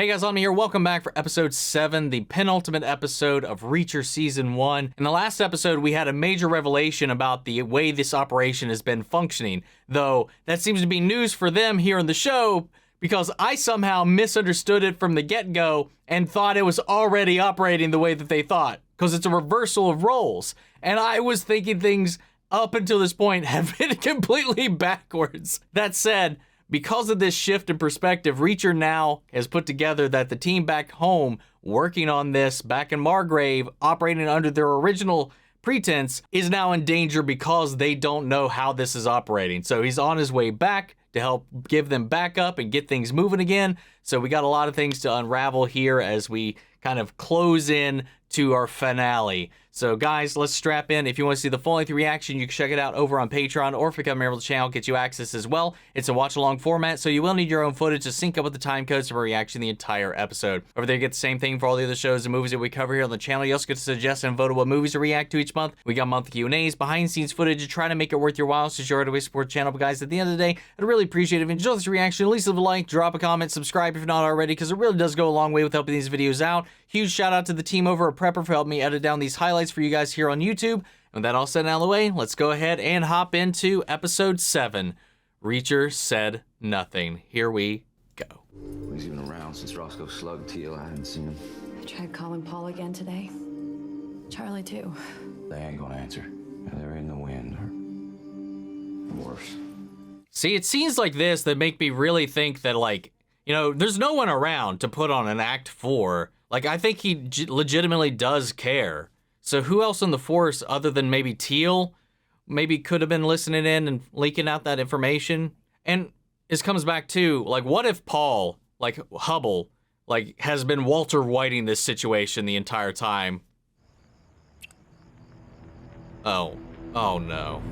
Hey guys, I'm here. Welcome back for episode 7, the penultimate episode of Reacher season 1. In the last episode, we had a major revelation about the way this operation has been functioning, though that seems to be news for them here in the show because I somehow misunderstood it from the get-go and thought it was already operating the way that they thought, because it's a reversal of roles. And I was thinking things up until this point have been completely backwards. That said, because of this shift in perspective, Reacher now has put together that the team back home working on this back in Margrave, operating under their original pretense, is now in danger because they don't know how this is operating. So he's on his way back to help give them backup and get things moving again. So we got a lot of things to unravel here as we kind of close in to our finale. So guys, let's strap in. If you want to see the full-length reaction, you can check it out over on Patreon, or if you become a member of the channel, get you access as well. It's a watch-along format, so you will need your own footage to sync up with the time codes for reaction the entire episode. Over there, you get the same thing for all the other shows and movies that we cover here on the channel. You also get to suggest and vote on what movies to react to each month. We got monthly Q&As, behind-the-scenes footage to try to make it worth your while, so you're to support the channel. But guys, at the end of the day, I'd really appreciate it if you enjoyed this reaction. At least leave a like, drop a comment, subscribe if you're not already, because it really does go a long way with helping these videos out. Huge shout out to the team over at Prepper for helping me edit down these highlights for you guys here on YouTube. And with that all said and out of the way, let's go ahead and hop into episode 7. Reacher said nothing. Here we go. He's been around since Roscoe slugged Teal. I hadn't seen him. I tried calling Paul again today. Charlie too. They ain't gonna answer. They're in the wind or worse. See, it's scenes like this that make me really think that, like, you know, there's no one around to put on an Act 4. Like, I think he legitimately does care. So who else in the force other than maybe Teal maybe could have been listening in and leaking out that information? And this comes back to, like, what if Paul, like Hubble, like, has been Walter Whiting this situation the entire time? Oh no.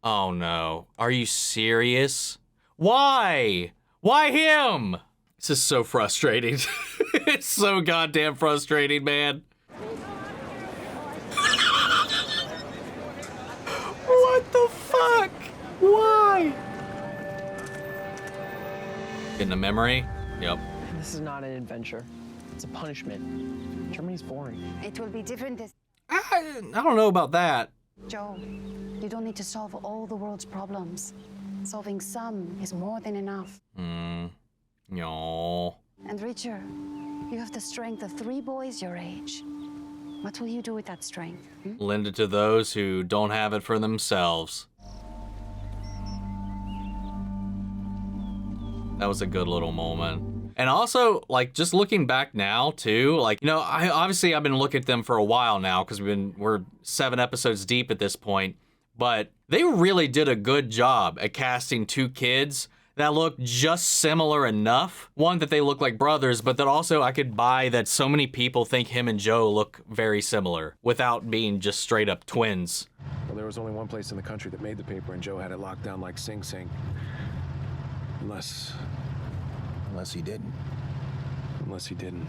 Oh no. Are you serious? Why? Why him? This is so frustrating. It's so goddamn frustrating, man. What the fuck? Why? Getting a memory? Yep. This is not an adventure. It's a punishment. Germany's boring. It will be different this. I don't know about that. Joe, you don't need to solve all the world's problems. Solving some is more than enough. No. And Richard, you have the strength of 3 boys your age. What will you do with that strength? Lend it to those who don't have it for themselves. That was a good little moment. And also, like, just looking back now too, like, you know, I've been looking at them for a while now because we're 7 episodes deep at this point, but they really did a good job at casting 2 kids that look just similar enough. One, that they look like brothers, but that also I could buy that so many people think him and Joe look very similar without being just straight up twins. Well, there was only one place in the country that made the paper, and Joe had it locked down like Sing Sing. Unless he didn't. Unless he didn't.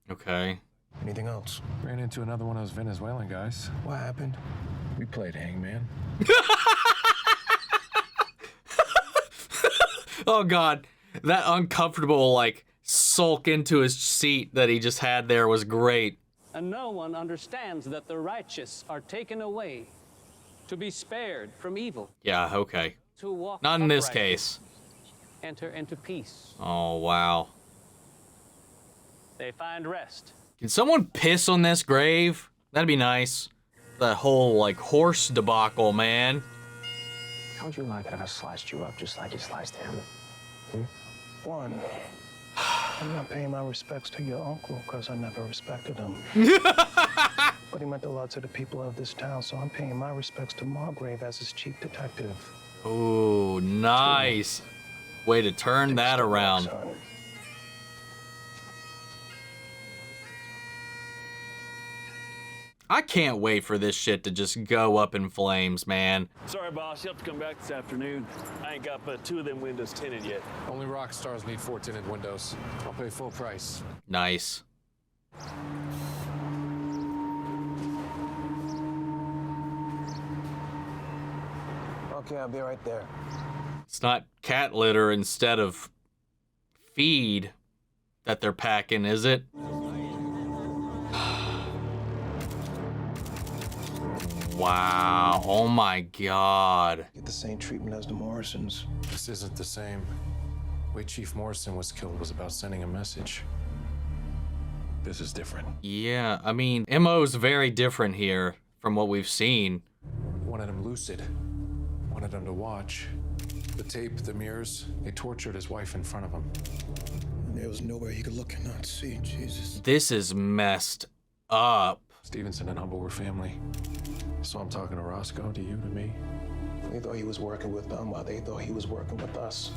Okay. Anything else? Ran into another one of those Venezuelan guys. What happened? We played hangman. Oh God, that uncomfortable, like, sulk into his seat that he just had there was great. And no one understands that the righteous are taken away to be spared from evil. Yeah, okay. To walk Not in this uprightly, case. enter into peace. Oh, wow. They find rest. Can someone piss on this grave? That'd be nice. That whole, like, horse debacle, man. How would you like it if I sliced you up just like you sliced him? One, I'm not paying my respects to your uncle because I never respected him. But he meant a lot to the people of this town, so I'm paying my respects to Margrave as his chief detective. Ooh, nice. Way to turn that around. Son. I can't wait for this shit to just go up in flames, man. Sorry, boss. You'll have to come back this afternoon. I ain't got but 2 of them windows tinted yet. Only rock stars need 4 tinted windows. I'll pay full price. Nice. Okay, I'll be right there. It's not cat litter instead of feed that they're packing, is it? Wow. Oh my God. Get the same treatment as the Morrisons. This isn't the same. The way Chief Morrison was killed was about sending a message. This is different. Yeah, I mean, MO's very different here from what we've seen. Wanted him lucid. Wanted him to watch. The tape, the mirrors, they tortured his wife in front of him. There was nowhere he could look and not see. Jesus. This is messed up. Stevenson and Hubble were family. So I'm talking to Roscoe, to you, to me. They thought he was working with them while they thought he was working with us.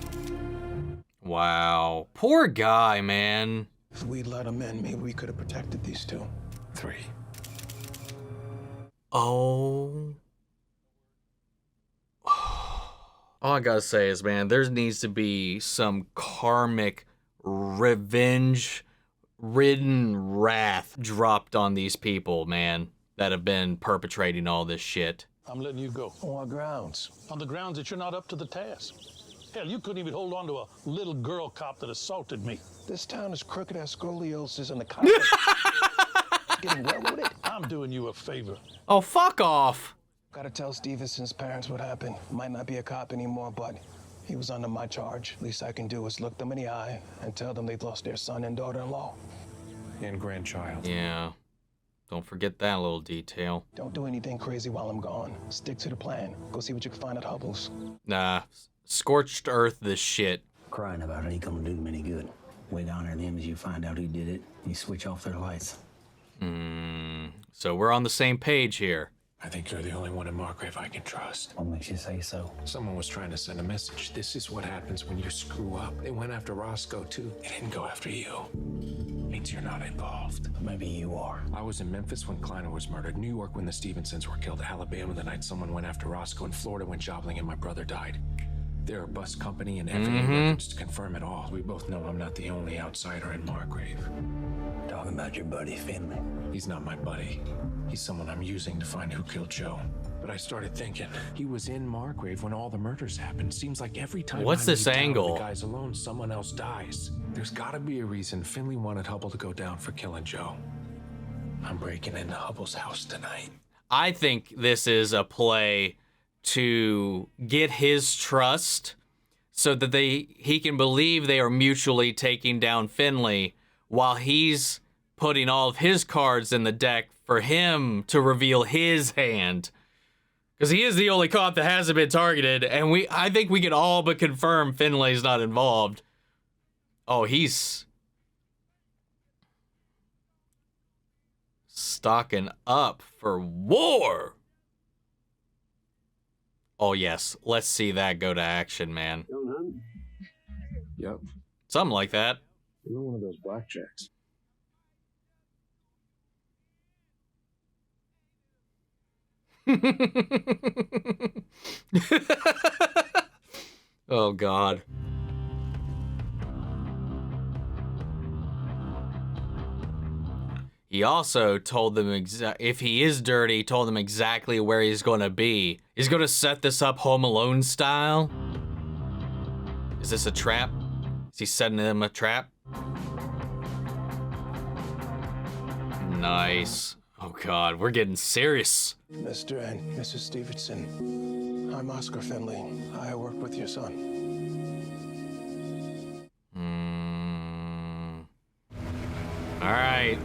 Wow. Poor guy, man. If we'd let him in, maybe we could have protected these two. 3. Oh. All I gotta say is, man, there needs to be some karmic revenge-ridden wrath dropped on these people, man, that have been perpetrating all this shit. I'm letting you go. On what grounds? On the grounds that you're not up to the task. Hell, you couldn't even hold on to a little girl cop that assaulted me. This town is crooked as scoliosis and the cops are getting well with it. I'm doing you a favor. Oh, fuck off. Gotta tell Stevenson's parents what happened. Might not be a cop anymore, but he was under my charge. Least I can do is look them in the eye and tell them they've lost their son and daughter-in-law. And grandchild. Yeah. Don't forget that little detail. Don't do anything crazy while I'm gone. Stick to the plan. Go see what you can find at Hubble's. Nah. Scorched earth this shit. Crying about it ain't gonna do them any good. Wait down there them as you find out who did it. You switch off their lights. So we're on the same page here. I think you're the only one in Margrave I can trust. What makes you say so? Someone was trying to send a message. This is what happens when you screw up. They went after Roscoe, too. They didn't go after you. Means you're not involved. Maybe you are. I was in Memphis when Kleiner was murdered, New York when the Stevensons were killed, Alabama the night someone went after Roscoe, and Florida when Jobling and my brother died. They're a bus company and every records to confirm it all. We both know I'm not the only outsider in Margrave. Talking about your buddy Finley. He's not my buddy. He's someone I'm using to find who killed Joe. But I started thinking, he was in Margrave when all the murders happened. Seems like every time What's I this leave town, angle? the guy's alone, someone else dies. There's gotta be a reason Finley wanted Hubble to go down for killing Joe. I'm breaking into Hubble's house tonight. I think this is a play to get his trust so that he can believe they are mutually taking down Finley while he's putting all of his cards in the deck for him to reveal his hand. Because he is the only cop that hasn't been targeted, and I think we can all but confirm Finlay's not involved. Oh, he's stocking up for war. Oh, yes. Let's see that go to action, man. Yep. Something like that. You're one of those blackjacks. Oh, God. He also told them if he is dirty, told them exactly where he's going to be. He's going to set this up Home Alone style. Is this a trap? Is he setting them a trap? Nice. Oh God, we're getting serious. Mr. and Mrs. Stevenson, I'm Oscar Finley. I work with your son. All right.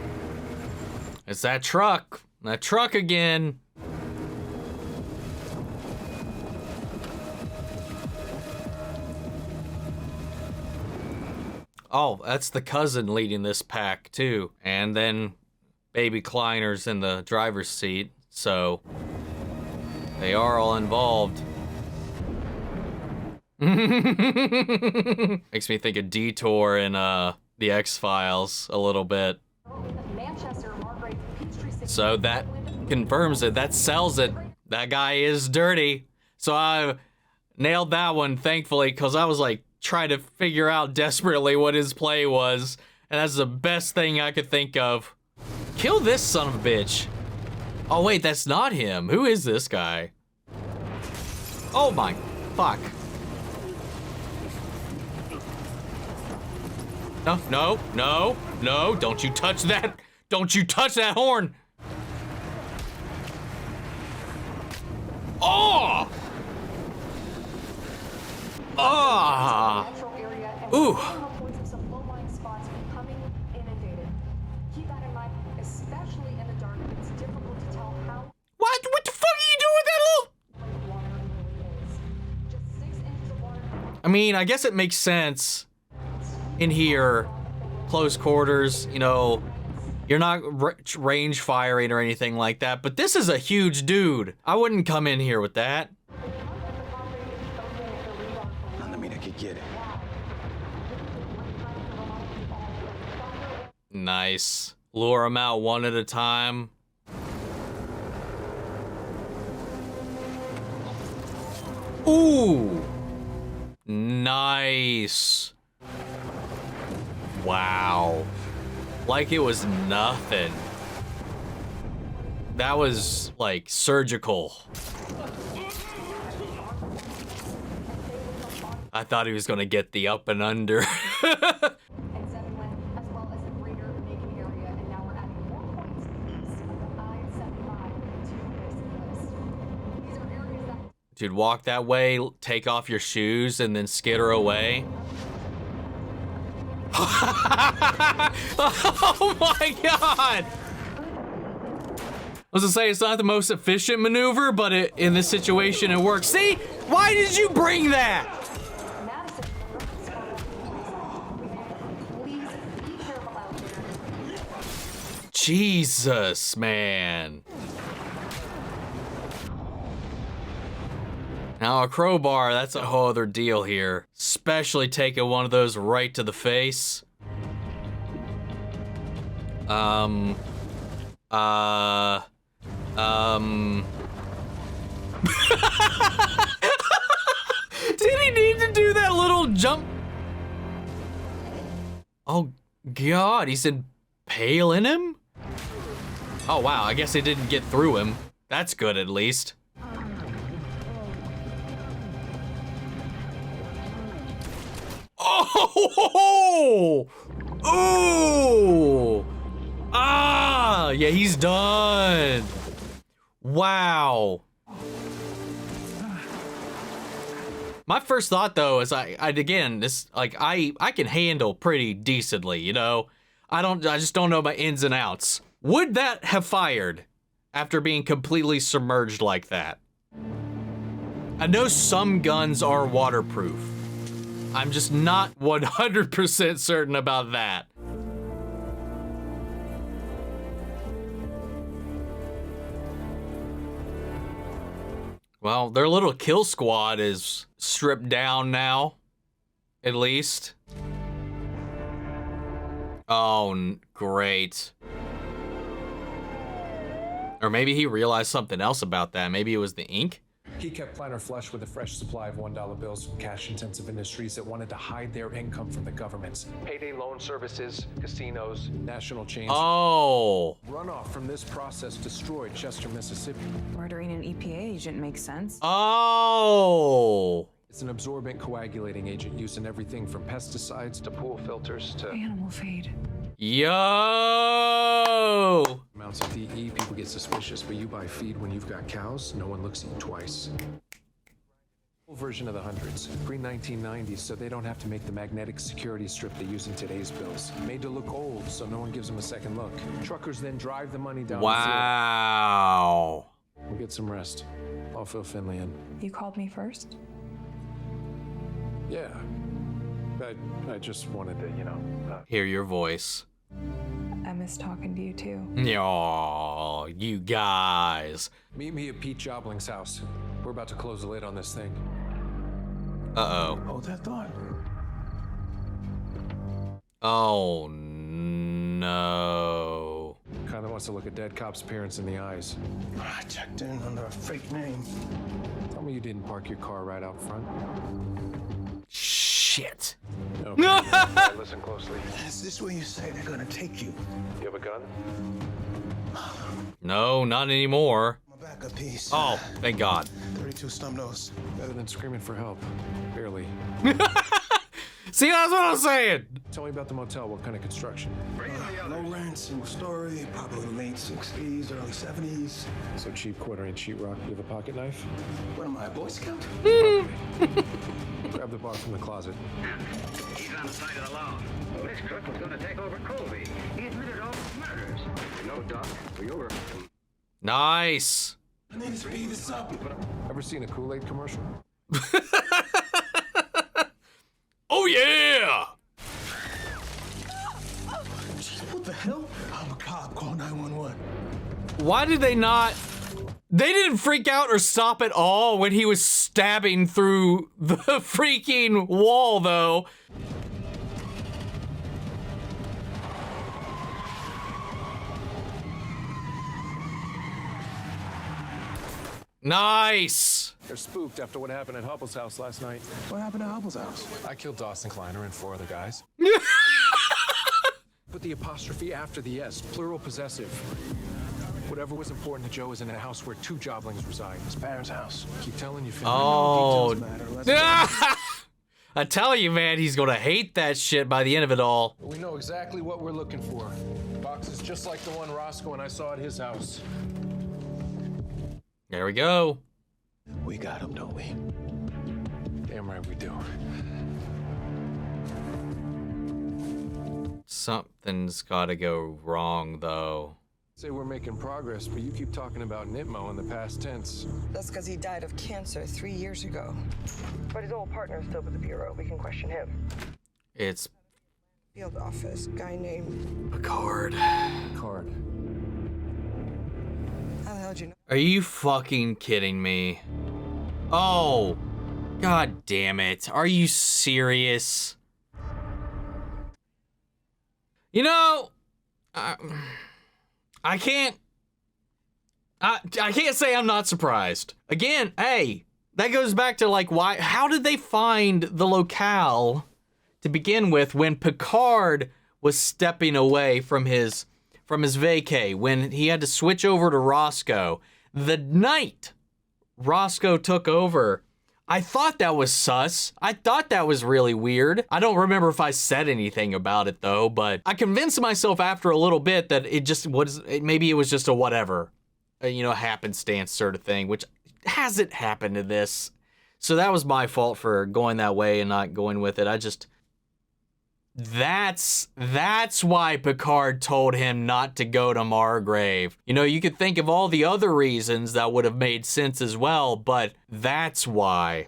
It's that truck. That truck again. Oh, that's the cousin leading this pack, too. And then baby Kleiner's in the driver's seat, so they are all involved. Makes me think of Detour in the X-Files a little bit. So that confirms it. That sells it. That guy is dirty. So I nailed that one, thankfully, because I was like trying to figure out desperately what his play was. And that's the best thing I could think of. Kill this son of a bitch. Oh, wait, that's not him. Who is this guy? Oh my, fuck. No, no, no, no, don't you touch that. Don't you touch that horn. Oh! Ah! Ooh. What? What the fuck are you doing with that little? I mean, I guess it makes sense in here, close quarters, you know, you're not range firing or anything like that, but this is a huge dude. I wouldn't come in here with that. I mean, I could get it. Nice. Lure them out one at a time. Ooh. Nice. Wow. Like it was nothing. That was like surgical. I thought he was gonna get the up and under. Dude, walk that way, take off your shoes, and then skitter away. Oh my god! I was gonna say, it's not the most efficient maneuver, but in this situation, it works. See? Why did you bring that? Jesus, man. Now a crowbar, that's a whole other deal here. Especially taking one of those right to the face. Did he need to do that little jump? Oh God, he's impaling him? Oh wow, I guess they didn't get through him. That's good at least. Oh! Ooh! Ah! Yeah, he's done. Wow. My first thought though is I again, this like I can handle pretty decently, you know. I just don't know my ins and outs. Would that have fired after being completely submerged like that? I know some guns are waterproof. I'm just not 100% certain about that. Well, their little kill squad is stripped down now, at least. Oh, great. Or maybe he realized something else about that. Maybe it was the ink? He kept Planner flush with a fresh supply of $1 bills from cash-intensive industries that wanted to hide their income from the governments. Payday loan services, casinos, national chains. Oh. Runoff from this process destroyed Chester, Mississippi. Ordering an EPA agent makes sense. Oh. It's an absorbent coagulating agent used in everything from pesticides to pool filters to animal feed. Yo! Amounts of DE, people get suspicious, but you buy feed when you've got cows, no one looks at you twice. Full version of the hundreds, pre-1990s, so they don't have to make the magnetic security strip they use in today's bills. Made to look old, so no one gives them a second look. Truckers then drive the money down Wow. the field. We'll get some rest. I'll fill Finley in. You called me first? Yeah. I just wanted to, you know... Hear your voice. I miss talking to you too. Oh, you guys. Meet me at Pete Jobling's house. We're about to close the lid on this thing. Uh-oh. Hold that thought. Oh, no. Kinda wants to look a dead cop's parents in the eyes. I checked in under a fake name. Tell me you didn't park your car right out front. Shit. Okay. Right, listen closely. Is this where you say they're gonna take you? You have a gun? No, not anymore. My Crack a piece. Oh, thank God. 32 stump nose. Better than screaming for help. Barely. See, that's what I'm saying. Tell me about the motel. What kind of construction? Low rent, single story, probably late 60s, early 70s. So cheap quarter-inch sheetrock. You have a pocket knife? What am I, a Boy Scout? Grab the bar from the closet. He's on the side of the law. This crook was going to take over Colby. He admitted all his murders. No, Doc. We over. Nice. I need to speed this up. Ever seen a Kool-Aid commercial? Oh, yeah. Jeez, what the hell? I'm a cop. Call 911. Why did they not? They didn't freak out or stop at all when he was stabbing through the freaking wall, though. Nice. They're spooked after what happened at Hubble's house last night. What happened at Hubble's house? I killed Dawson Kleiner and 4 other guys. Put the apostrophe after the S, plural possessive. Whatever was important to Joe is in a house where 2 joblings reside. His parents' house. Keep telling you, Finn. Oh. Details matter. I tell you, man, he's gonna hate that shit by the end of it all. We know exactly what we're looking for. Boxes just like the one Roscoe and I saw at his house. There we go. We got him, don't we? Damn right we do. Something's gotta go wrong, though. Say we're making progress, but you keep talking about Nitmo in the past tense. That's because he died of cancer 3 years ago. But his old partner is still with the Bureau. We can question him. It's Field office, guy named Picard. Card. How the hell did you know? Are you fucking kidding me? Oh, God damn it. Are you serious? You know, I can't say I'm not surprised. Again, hey, that goes back to like how did they find the locale to begin with when Picard was stepping away from his vacay, when he had to switch over to Roscoe? The night Roscoe took over, I thought that was sus. I thought that was really weird. I don't remember if I said anything about it though, but I convinced myself after a little bit that it just was, maybe it was just a whatever, happenstance sort of thing, which hasn't happened to this. So that was my fault for going that way and not going with it. That's why Picard told him not to go to Margrave. You could think of all the other reasons that would have made sense as well, but that's why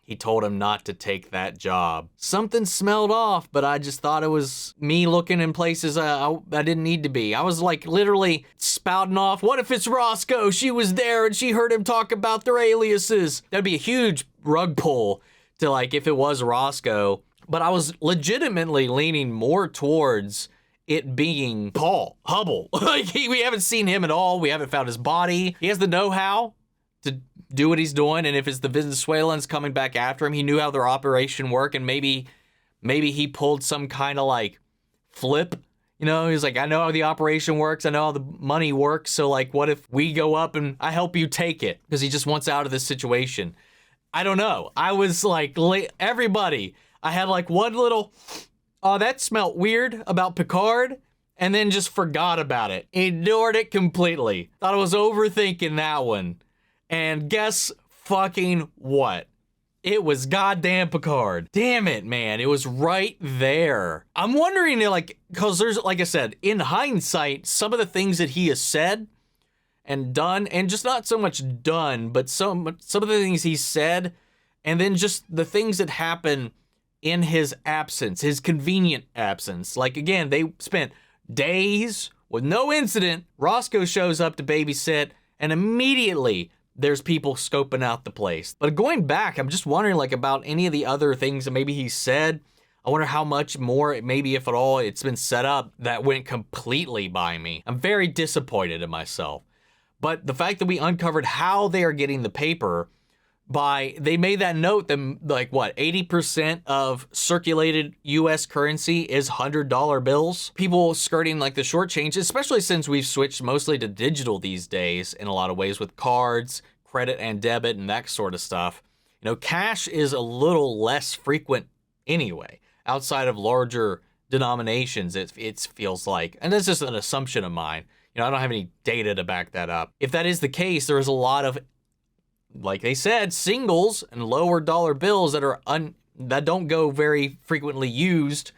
he told him not to take that job. Something smelled off, but I just thought it was me looking in places I didn't need to be. I was like literally spouting off, what if it's Roscoe? She was there and she heard him talk about their aliases. That'd be a huge rug pull to like if it was Roscoe. But I was legitimately leaning more towards it being Paul Hubble. Like we haven't seen him at all. We haven't found his body. He has the know-how to do what he's doing. And if it's the Venezuelans coming back after him, he knew how their operation worked. And maybe he pulled some kind of like flip. He's like, I know how the operation works. I know how the money works. So like, what if we go up and I help you take it? Because he just wants out of this situation. I don't know. I was like, everybody. I had like one little, that smelled weird about Picard, and then just forgot about it. Ignored it completely. Thought I was overthinking that one. And guess fucking what? It was goddamn Picard. Damn it, man. It was right there. I'm wondering, because there's, like I said, in hindsight, some of the things that he has said and done, and just not so much done, but some of the things he said, and then just the things that happen in his absence, his convenient absence. Like, again, they spent days with no incident. Roscoe shows up to babysit, and immediately there's people scoping out the place. But going back, I'm just wondering, like, about any of the other things that maybe he said. I wonder how much more, maybe if at all, it's been set up that went completely by me. I'm very disappointed in myself. But the fact that we uncovered how they are getting the paper, they made that note that like what, 80% of circulated US currency is $100 bills. People skirting like the short change, especially since we've switched mostly to digital these days in a lot of ways with cards, credit and debit and that sort of stuff. You know, cash is a little less frequent anyway, outside of larger denominations, it feels like. And that's just an assumption of mine. You know, I don't have any data to back that up. If that is the case, there's a lot of, like they said, singles and lower dollar bills that don't go very frequently used.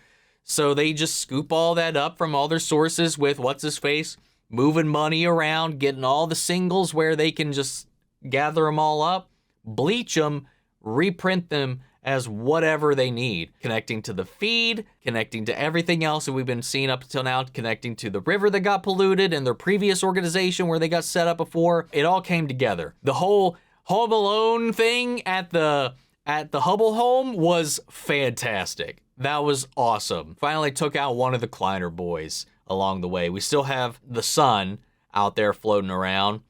So they just scoop all that up from all their sources with what's-his-face, moving money around, getting all the singles where they can just gather them all up, bleach them, reprint them as whatever they need, connecting to the feed, connecting to everything else that we've been seeing up until now, connecting to the river that got polluted and their previous organization where they got set up before. It all came together. The whole Home Alone thing at the Hubble home was fantastic. That was awesome. Finally took out one of the Kleiner boys along the way. We still have the sun out there floating around.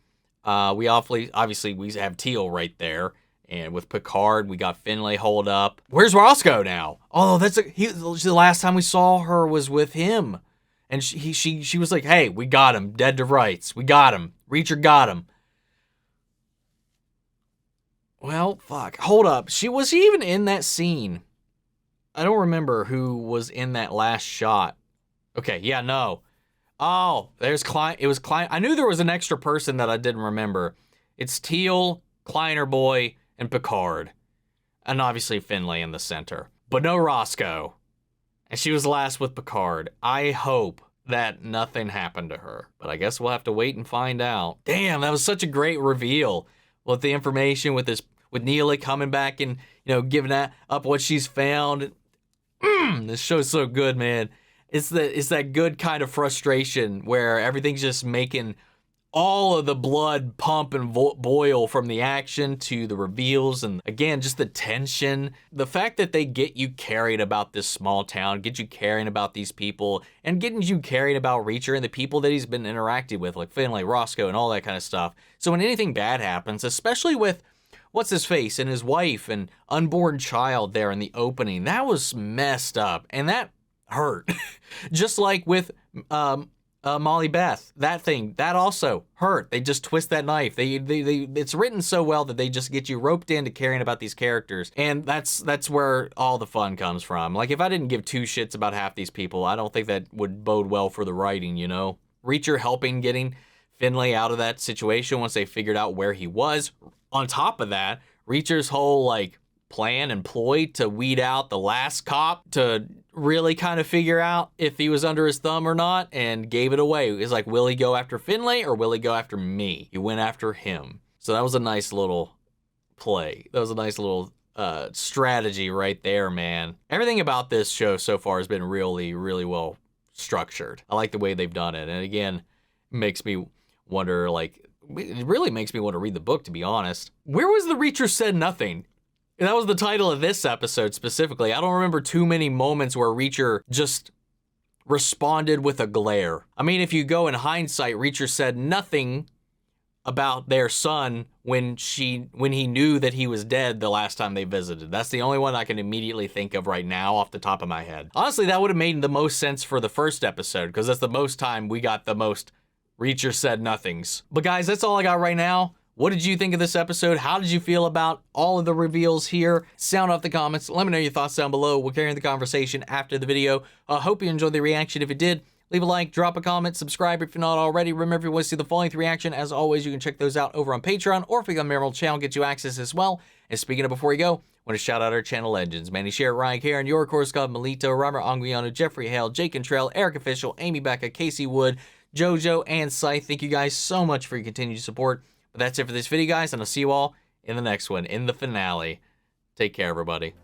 We obviously we have Teal right there. And with Picard, we got Finlay holed up. Where's Roscoe now? Oh, the last time we saw her was with him. And she was like, hey, we got him. Dead to rights. We got him. Reacher got him. Well, fuck. Hold up. Was she even in that scene? I don't remember who was in that last shot. Okay, yeah, no. Oh, there's Klein. It was Klein. I knew there was an extra person that I didn't remember. It's Teal, Kleiner boy, and Picard. And obviously Finlay in the center. But no Roscoe. And she was last with Picard. I hope that nothing happened to her. But I guess we'll have to wait and find out. Damn, that was such a great reveal. With the information, with Neela coming back and, you know, giving up what she's found. This show's so good, man. It's that good kind of frustration where everything's just making all of the blood pump and boil from the action to the reveals. And again, just the tension. The fact that they get you carried about this small town, get you caring about these people, and getting you caring about Reacher and the people that he's been interacting with, like Finlay, Roscoe, and all that kind of stuff. So when anything bad happens, especially with what's-his-face and his wife and unborn child there in the opening, that was messed up. And that hurt. Just like with Molly Beth, that also hurt. They just twist that knife. It's written so well that they just get you roped into caring about these characters, and that's where all the fun comes from. Like, if I didn't give two shits about half these people, I don't think that would bode well for the writing, you know? Reacher helping getting Finlay out of that situation once they figured out where he was. On top of that, Reacher's whole, like, plan and ploy to weed out the last cop to really kind of figure out if he was under his thumb or not, and gave it away. It's like, will he go after Finlay or will he go after me? He went after him. So that was a nice little play. That was a nice little strategy right there, man. Everything about this show so far has been really, really well structured. I like the way they've done it. And again, it makes me wonder, like, it really makes me want to read the book, to be honest. Where was the Reacher said nothing? And that was the title of this episode specifically. I don't remember too many moments where Reacher just responded with a glare. I mean, if you go in hindsight, Reacher said nothing about their son when he knew that he was dead the last time they visited. That's the only one I can immediately think of right now off the top of my head. Honestly, that would have made the most sense for the first episode, because that's the most time we got the most Reacher said nothings. But guys, that's all I got right now. What did you think of this episode? How did you feel about all of the reveals here? Sound off the comments. Let me know your thoughts down below. We'll carry on the conversation after the video. Hope you enjoyed the reaction. If you did, leave a like, drop a comment, subscribe if you're not already. Remember, if you want to see the full-length reaction, as always, you can check those out over on Patreon, or if you got a Emerald channel, get you access as well. And speaking of before you go, I want to shout out our channel legends: Manny Sher, Ryan Karen, Your Course God, Melito, Robert Anguiano, Jeffrey Hale, Jake Cantrell, Eric Official, Amy Becca, Casey Wood, Jojo, and Scythe. Thank you guys so much for your continued support. But that's it for this video, guys, and I'll see you all in the next one, in the finale. Take care, everybody.